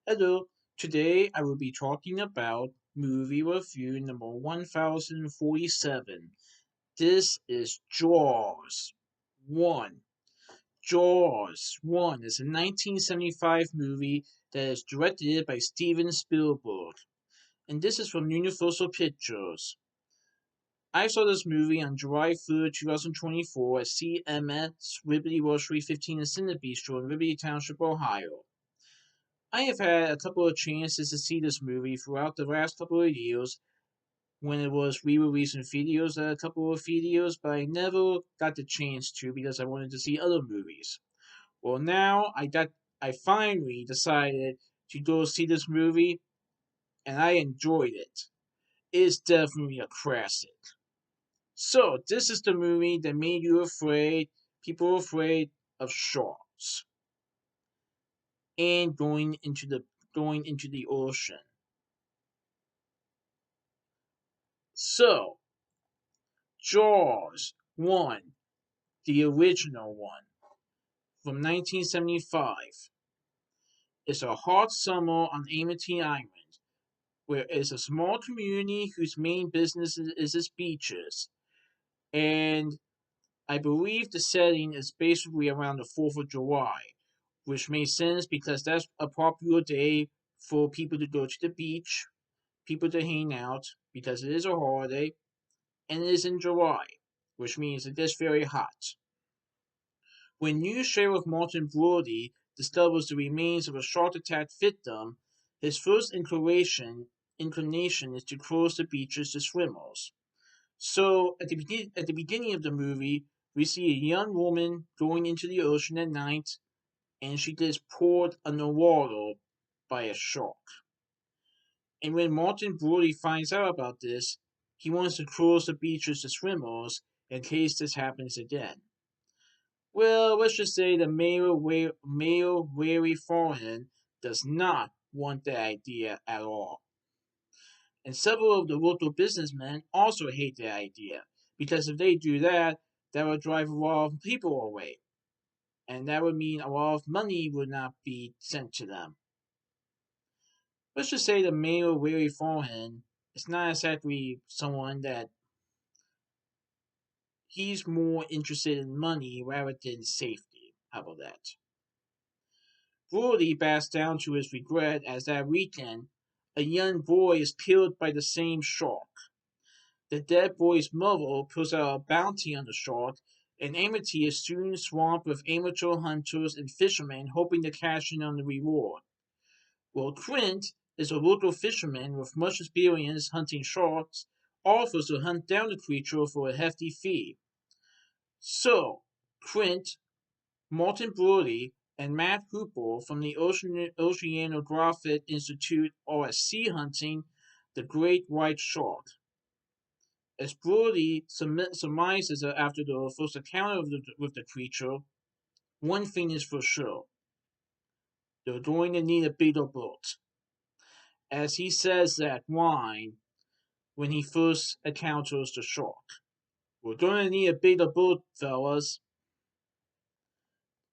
Hello, today I will be talking about movie review number 1047. This is Jaws 1. Jaws 1 is a 1975 movie that is directed by Steven Spielberg, and this is from Universal Pictures. I saw this movie on July 3rd, 2024 at CMX Liberty Luxury 15 in Cinebistro in Liberty Township, Ohio. I have had a couple of chances to see this movie throughout the last couple of years when it was re-released in theaters at a couple of theaters, but I never got the chance to because I wanted to see other movies. Well, now I finally decided to go see this movie, and I enjoyed it. It's definitely a classic. So this is the movie that made you afraid, people afraid of sharks, and going into the ocean. So Jaws 1, the original one, from 1975. It's a hot summer on Amity Island, where it's a small community whose main business is its beaches. And I believe the setting is basically around the 4th of July, which makes sense because that's a popular day for people to go to the beach, people to hang out, because it is a holiday, and it is in July, which means it is very hot. When new Sheriff Martin Brody discovers the remains of a shark attack victim, his first inclination is to close the beaches to swimmers. So, at the beginning of the movie, we see a young woman going into the ocean at night, and she gets pulled underwater by a shark. And when Martin Brody finds out about this, he wants to close the beaches to swimmers in case this happens again. Well, let's just say the Mayor Wary Foreign does not want that idea at all. And several of the local businessmen also hate the idea, because if they do that, that would drive a lot of people away. And that would mean a lot of money would not be sent to them. Let's just say the Mayor Wary Foreign is not exactly someone that he's more interested in money rather than safety. How about that? Brody backs down to his regret as that weekend, a young boy is killed by the same shark. The dead boy's mother puts out a bounty on the shark, and Amity is soon swamped with amateur hunters and fishermen hoping to cash in on the reward. Well, Quint is a local fisherman with much experience hunting sharks, offers to hunt down the creature for a hefty fee. So, Quint, Martin Brody, and Matt Hooper from the Oceanographic Institute are at sea hunting the great white shark. As Brody surmises that after the first encounter with the creature, one thing is for sure: they're going to need a bigger boat. As he says that line when he first encounters the shark. We're going to need a bigger boat, fellas.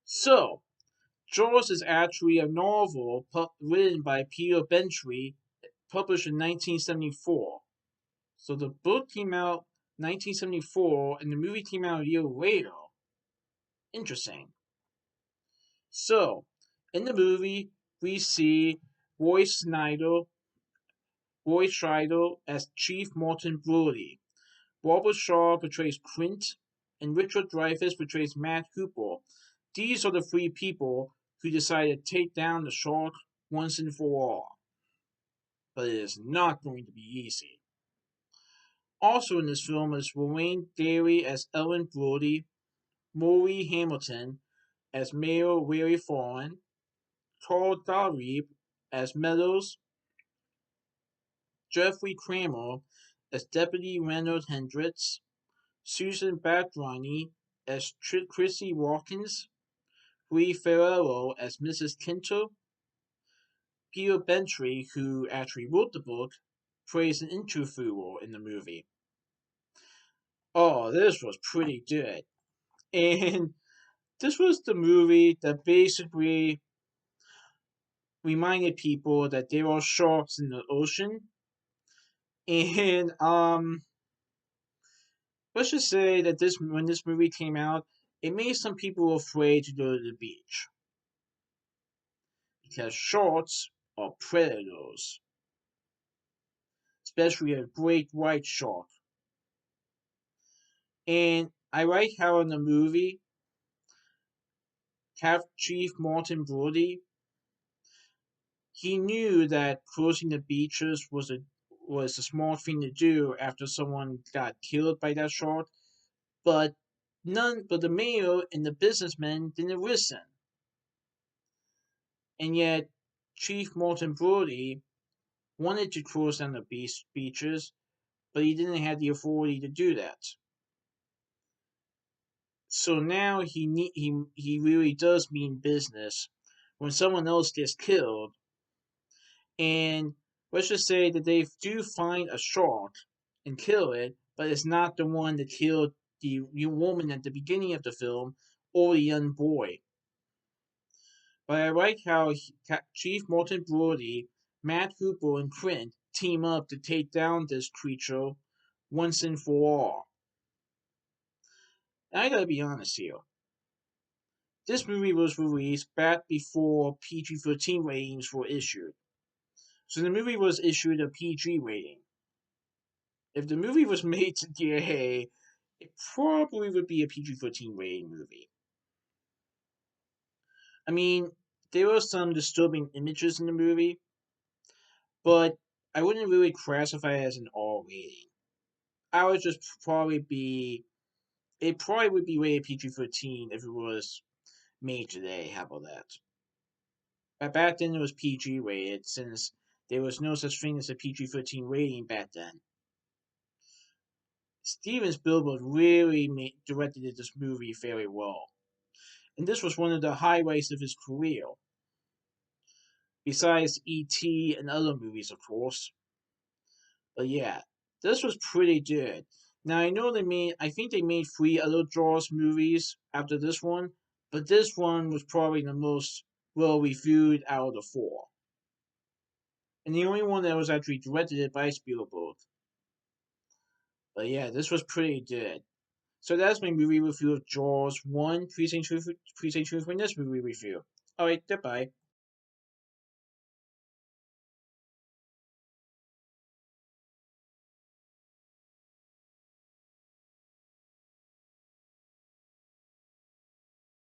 So, Jaws is actually a novel written by Peter Benchley, published in 1974. So the book came out 1974, and the movie came out a year later. Interesting. So, in the movie, we see Roy Snyder, Roy Scheider as Chief Martin Brody. Barbara Shaw portrays Quint, and Richard Dreyfuss portrays Matt Hooper. These are the three people who decided to take down the shark once and for all. But it is not going to be easy. Also in this film is Lorraine Derry as Ellen Brody, Maury Hamilton as Mayor Wary Foreign, Carl Darby as Meadows, Jeffrey Kramer as Deputy Leonard Hendricks, Susan Badrani as Chrissy Watkins, Lee Ferrero as Mrs. Kinto, Peter Benchley, who actually wrote the book, plays an interviewer in the movie. Oh, this was pretty good. And this was the movie that basically reminded people that there are sharks in the ocean. And let's just say that when this movie came out, it made some people afraid to go to the beach because sharks are predators, especially a great white shark. And I like how in the movie, Chief Martin Brody, he knew that closing the beaches was a smart thing to do after someone got killed by that shark, but but the mayor and the businessmen didn't listen. And yet Chief Martin Brody wanted to close down the beaches, but he didn't have the authority to do that. So now he really does mean business when someone else gets killed. And let's just say that they do find a shark and kill it, but it's not the one that killed the young woman at the beginning of the film or the young boy. But I like how Chief Martin Brody, Matt Hooper, and Quint team up to take down this creature once and for all. And I gotta be honest here. This movie was released back before PG-13 ratings were issued. So the movie was issued a PG rating. If the movie was made today, it probably would be a PG-13 rating movie. I mean, there were some disturbing images in the movie, but I wouldn't really classify it as an R rating. I would just probably be. It probably would be rated PG-13 if it was made today. How about that? But back then it was PG rated since there was no such thing as a PG-13 rating back then. Steven Spielberg really directed this movie very well, and this was one of the highlights of his career. Besides E.T. and other movies, of course. But yeah, this was pretty good. Now I know I think they made 3 other Jaws movies after this one, but this one was probably the most well reviewed out of the 4. And the only one that was actually directed by Spielberg. But yeah, this was pretty good. So that's my movie review of Jaws 1. Please stay tuned for this movie review. Alright, goodbye.